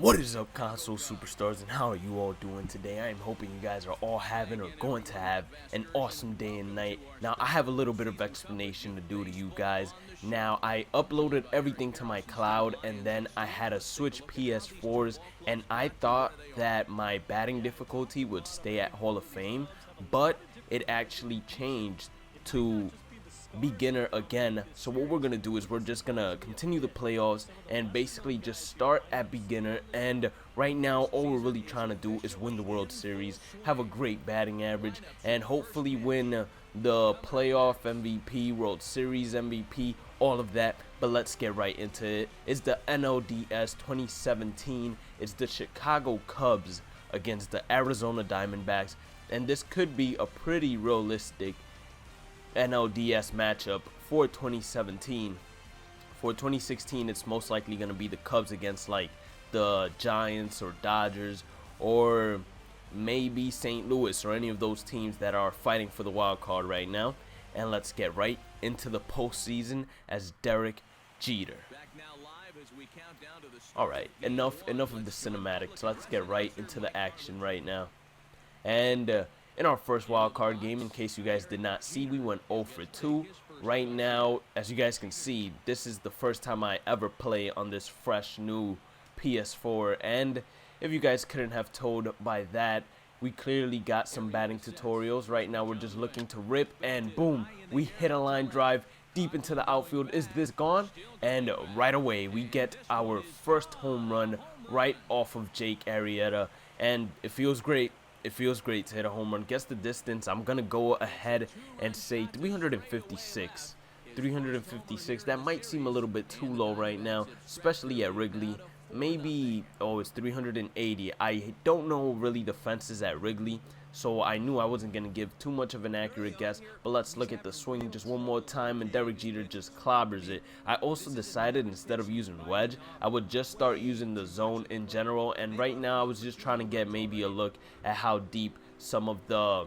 What is up, console superstars, and how are you all doing today? I am hoping you guys are all having or going to have an awesome day and night. Now, I have a little bit of explanation to do to you guys. Now, I uploaded everything to my cloud, and then I had to switch PS4s, and I thought that my batting difficulty would stay at Hall of Fame, but it actually changed to beginner again. So what we're gonna do is we're just gonna continue the playoffs and basically just start at beginner. And right now all we're really trying to do is win the World Series, have a great batting average, and hopefully win the playoff MVP, World Series MVP, all of that. But let's get right into it. It's the NLDS 2017. It's the Chicago Cubs against the Arizona Diamondbacks, and this could be a pretty realistic NLDS matchup for 2017. For 2016, it's most likely going to be the Cubs against like the Giants or Dodgers or maybe St. Louis or any of those teams that are fighting for the wild card right now. And let's get right into the postseason as Derek Jeter. Alright, enough of the cinematics. Let's get right into the action right now. And in our first wild card game, in case you guys did not see, we went 0 for 2. Right now, as you guys can see, this is the first time I ever play on this fresh new PS4. And if you guys couldn't have told by that, we clearly got some batting tutorials. Right now, we're just looking to rip, and boom, we hit a line drive deep into the outfield. Is this gone? And right away, we get our first home run right off of Jake Arrieta, and it feels great. It feels great to hit a home run. Guess the distance. I'm going to go ahead and say 356. 356. That might seem a little bit too low right now, especially at Wrigley. Maybe, oh, it's 380. I don't know really the fences at Wrigley, so I knew I wasn't going to give too much of an accurate guess. But let's look at the swing just one more time, and Derek Jeter just clobbers it. I also decided instead of using wedge, I would just start using the zone in general. And right now I was just trying to get maybe a look at how deep some of the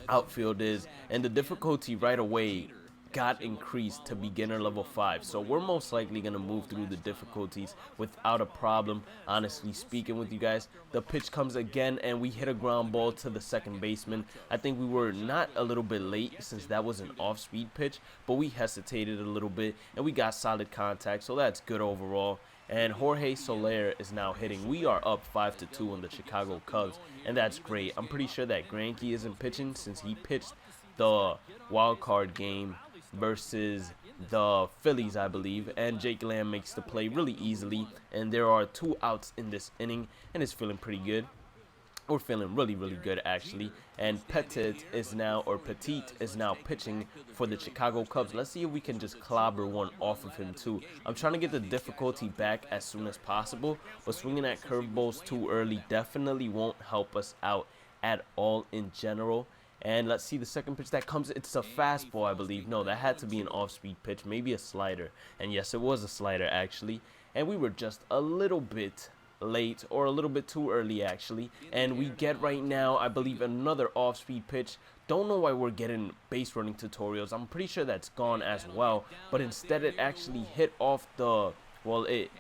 outfield is. And the difficulty right away got increased to beginner level 5, so we're most likely going to move through the difficulties without a problem. Honestly speaking with you guys, the pitch comes again, and we hit a ground ball to the second baseman. I think we were not a little bit late since that was an off-speed pitch, but we hesitated a little bit and we got solid contact, so that's good overall. And Jorge Soler is now hitting. We are up 5-2 on the Chicago Cubs, and that's great. I'm pretty sure that Greinke isn't pitching since he pitched the wild card game versus the Phillies, I believe, and Jake Lamb makes the play really easily, and there are 2 outs in this inning, and it's feeling pretty good. We're feeling really good actually. And Petit is now pitching for the Chicago Cubs. Let's see if we can just clobber one off of him too. I'm trying to get the difficulty back as soon as possible, but swinging at curveballs too early definitely won't help us out at all in general. And let's see the second pitch that comes. It's a fastball, I believe. No, that had to be an off-speed pitch, maybe a slider. And yes, it was a slider actually. And we were just a little bit late, or a little bit too early actually. And we get right now, I believe, another off-speed pitch. Don't know why we're getting base running tutorials. I'm pretty sure that's gone as well. But instead it actually hit off the, well, it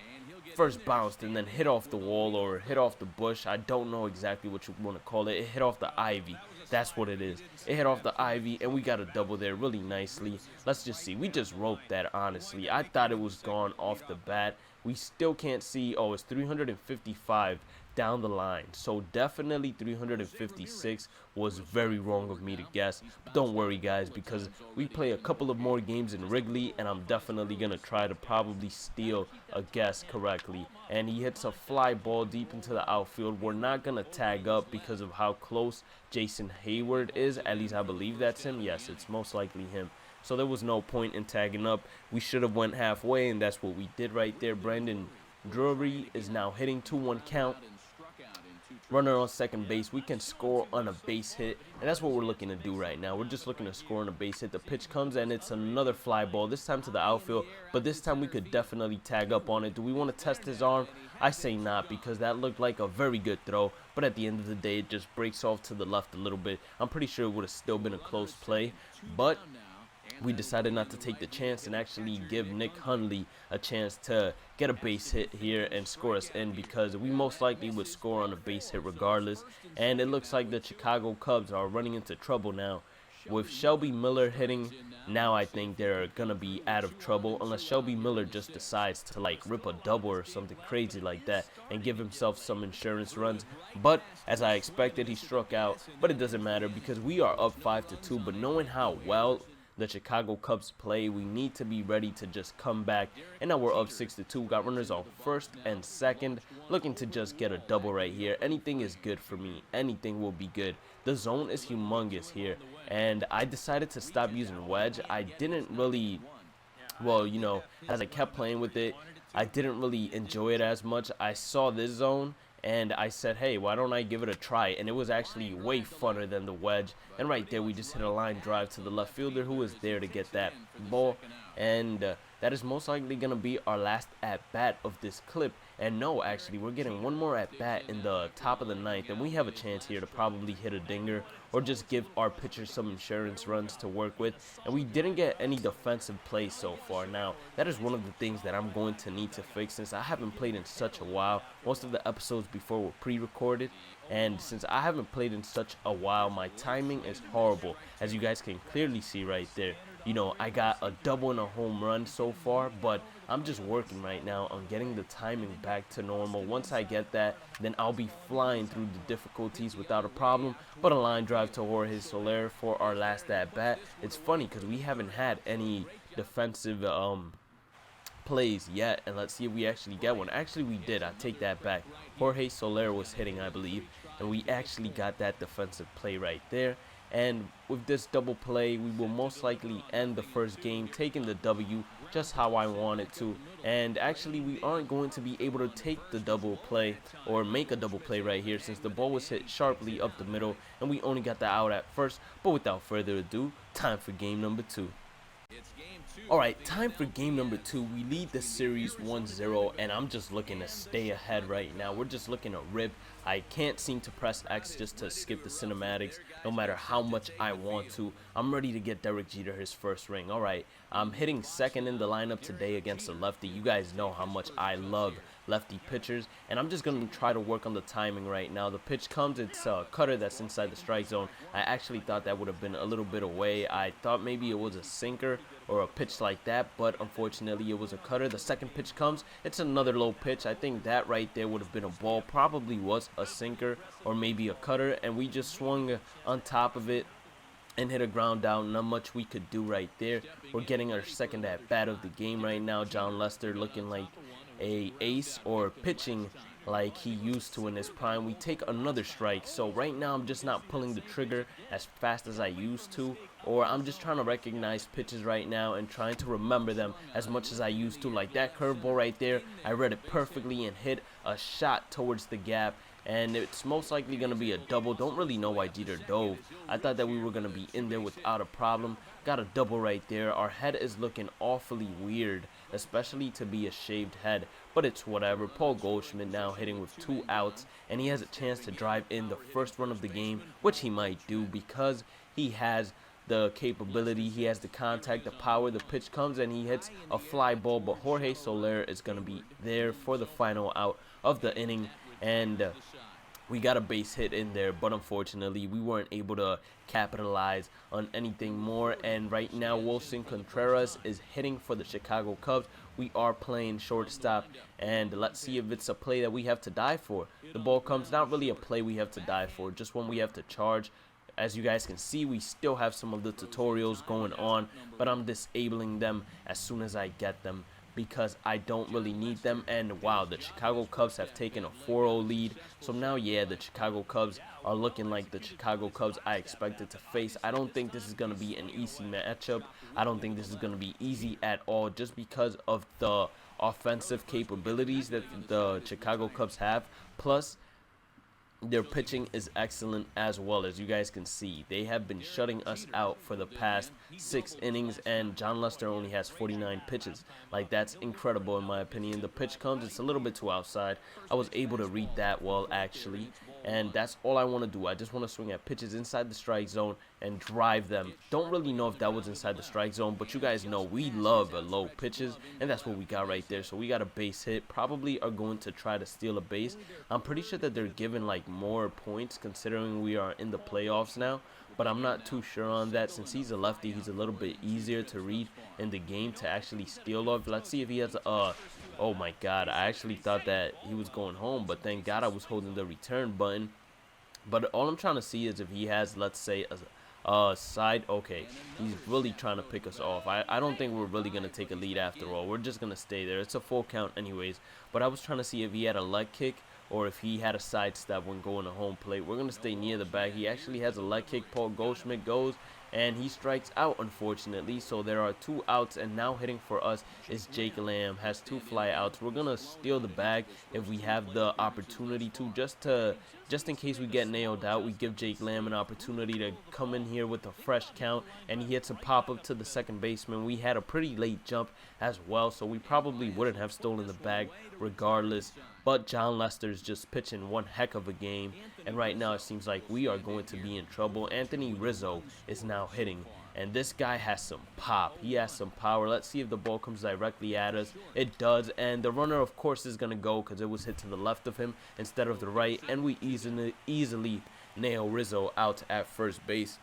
first bounced and then hit off the wall or hit off the bush. I don't know exactly what you want to call it. It hit off the ivy. That's what it is. It hit off the ivy, and we got a double there really nicely. Let's just see. We just roped that, honestly. I thought it was gone off the bat. We still can't see. Oh, it's 355 down the line. So definitely 356 was very wrong of me to guess. But don't worry, guys, because we play a couple of more games in Wrigley, and I'm definitely going to try to probably steal a guess correctly. And he hits a fly ball deep into the outfield. We're not going to tag up because of how close Jason Hayward is. At least I believe that's him. Yes, it's most likely him. So there was no point in tagging up. We should have went halfway, and that's what we did right there. Brandon Drury is now hitting 2-1 count. Runner on second base. We can score on a base hit, and that's what we're looking to do right now. We're just looking to score on a base hit. The pitch comes, and it's another fly ball, this time to the outfield, but this time we could definitely tag up on it. Do we want to test his arm? I say not, because that looked like a very good throw, but at the end of the day, it just breaks off to the left a little bit. I'm pretty sure it would have still been a close play, but we decided not to take the chance and actually give Nick Hundley a chance to get a base hit here and score us in, because we most likely would score on a base hit regardless. And it looks like the Chicago Cubs are running into trouble now. With Shelby Miller hitting, now I think they're going to be out of trouble unless Shelby Miller just decides to like rip a double or something crazy like that and give himself some insurance runs. But as I expected, he struck out, but it doesn't matter because we are up 5-2. But knowing how well the Chicago Cubs play, we need to be ready to just come back. And now we're up 6-2. Got runners on first and second, looking to just get a double right here. Anything is good for me. Anything will be good. The zone is humongous here, and I decided to stop using wedge. I didn't really, well, you know, as I kept playing with it, I didn't really enjoy it as much. I saw this zone and I said, hey, why don't I give it a try? And it was actually way funner than the wedge. And right there, we just hit a line drive to the left fielder who was there to get that ball. And that is most likely going to be our last at-bat of this clip. And no, actually, we're getting one more at-bat in the top of the ninth. And we have a chance here to probably hit a dinger or just give our pitchers some insurance runs to work with. And we didn't get any defensive plays so far. Now, that is one of the things that I'm going to need to fix since I haven't played in such a while. Most of the episodes before were pre-recorded. And since I haven't played in such a while, my timing is horrible, as you guys can clearly see right there. You know, I got a double and a home run so far, but I'm just working right now on getting the timing back to normal. Once I get that, then I'll be flying through the difficulties without a problem. But a line drive to Jorge Soler for our last at-bat. It's funny because we haven't had any defensive plays yet, and let's see if we actually get one. Actually, we did. I take that back. Jorge Soler was hitting, I believe, and we actually got that defensive play right there. And with this double play, we will most likely end the first game taking the W just how I wanted to. And actually, we aren't going to be able to take the double play or make a double play right here since the ball was hit sharply up the middle and we only got the out at first. But without further ado, time for game number 2. Alright, time for game number 2. We lead the series 1-0, and I'm just looking to stay ahead right now. We're just looking to rip. I can't seem to press X just to skip the cinematics, no matter how much I want to. I'm ready to get Derek Jeter his first ring. Alright, I'm hitting second in the lineup today against a lefty. You guys know how much I love lefty pitchers, and I'm just going to try to work on the timing right now. The pitch comes, it's a cutter that's inside the strike zone. I actually thought that would have been a little bit away. I thought maybe it was a sinker or a pitch like that, but unfortunately it was a cutter. The second pitch comes, it's another low pitch. I think that right there would have been a ball, probably was a sinker or maybe a cutter, and we just swung on top of it and hit a ground out. Not much we could do right there. We're getting our second at bat of the game right now. John Lester looking like a ace or pitching like he used to in his prime. We take another strike. So right now I'm just not pulling the trigger as fast as I used to, or I'm just trying to recognize pitches right now and trying to remember them as much as I used to. Like that curveball right there, I read it perfectly and hit a shot towards the gap, and it's most likely going to be a double. Don't really know why Jeter dove. I thought that we were going to be in there without a problem. Got a double right there. Our head is looking awfully weird, especially to be a shaved head, but it's whatever. Paul Goldschmidt now hitting with 2 outs, and he has a chance to drive in the first run of the game, which he might do because he has the capability, he has the contact, the power. The pitch comes and he hits a fly ball, but Jorge Soler is going to be there for the final out of the inning, and we got a base hit in there, but unfortunately we weren't able to capitalize on anything more. And right now Wilson Contreras is hitting for the Chicago Cubs. We are playing shortstop, and let's see if it's a play that we have to die for. The ball comes, not really a play we have to die for, just one we have to charge. As you guys can see, we still have some of the tutorials going on, but I'm disabling them as soon as I get them because I don't really need them. And wow, the Chicago Cubs have taken a 4-0 lead. So now, yeah, the Chicago Cubs are looking like the Chicago Cubs I expected to face. I don't think this is going to be an easy matchup. I don't think this is going to be easy at all, just because of the offensive capabilities that the Chicago Cubs have. Plus, Their pitching is excellent as well. As you guys can see, they have been shutting us out for the past 6 innings, and John Lester only has 49 pitches. Like, that's incredible in my opinion. The pitch comes, it's a little bit too outside. I was able to read that well, actually, and that's all I want to do. I just want to swing at pitches inside the strike zone and drive them. Don't really know if that was inside the strike zone, but you guys know we love low pitches, and that's what we got right there. So we got a base hit. Probably are going to try to steal a base. I'm pretty sure that they're giving like more points considering we are in the playoffs now, but I'm not too sure on that. Since he's a lefty, he's a little bit easier to read in the game to actually steal off. Let's see if he has a oh my god, I actually thought that he was going home, but thank god I was holding the return button. But all I'm trying to see is if he has, let's say, a side. Okay, he's really trying to pick us off. I don't think we're really going to take a lead after all. We're just going to stay there. It's a full count anyways. But I was trying to see if he had a leg kick or if he had a sidestep when going to home plate. We're going to stay near the bag. He actually has a leg kick. Paul Goldschmidt goes, and he strikes out, unfortunately. So there are 2 outs, and now hitting for us is Jake Lamb. Has 2 fly outs. We're going to steal the bag if we have the opportunity to, just in case we get nailed out. We give Jake Lamb an opportunity to come in here with a fresh count, and he hits a pop-up to the second baseman. We had a pretty late jump as well, so we probably wouldn't have stolen the bag regardless. But John Lester's just pitching one heck of a game, and right now it seems like we are going to be in trouble. Anthony Rizzo is now hitting, and this guy has some pop. He has some power. Let's see if the ball comes directly at us. It does, and the runner, of course, is going to go because it was hit to the left of him instead of the right, and we easily nail Rizzo out at first base.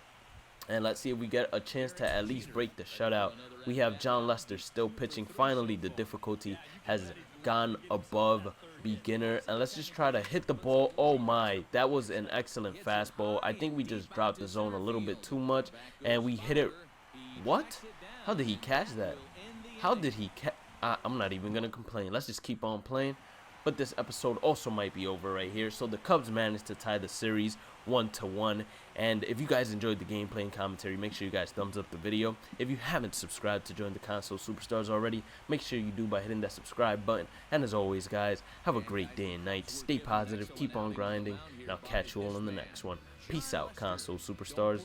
And let's see if we get a chance to at least break the shutout. We have John Lester still pitching. Finally, the difficulty has gone above beginner, and let's just try to hit the ball. Oh my, that was an excellent fastball. I think we just dropped the zone a little bit too much, and we hit it. What? How did he catch that? How did he catch? I'm not even gonna complain. Let's just keep on playing. But this episode also might be over right here. So the Cubs managed to tie the series 1-1. And if you guys enjoyed the gameplay and commentary, make sure you guys thumbs up the video. If you haven't subscribed to join the Console Superstars already, make sure you do by hitting that subscribe button. And as always, guys, have a great day and night. Stay positive, keep on grinding, and I'll catch you all in the next one. Peace out, Console Superstars.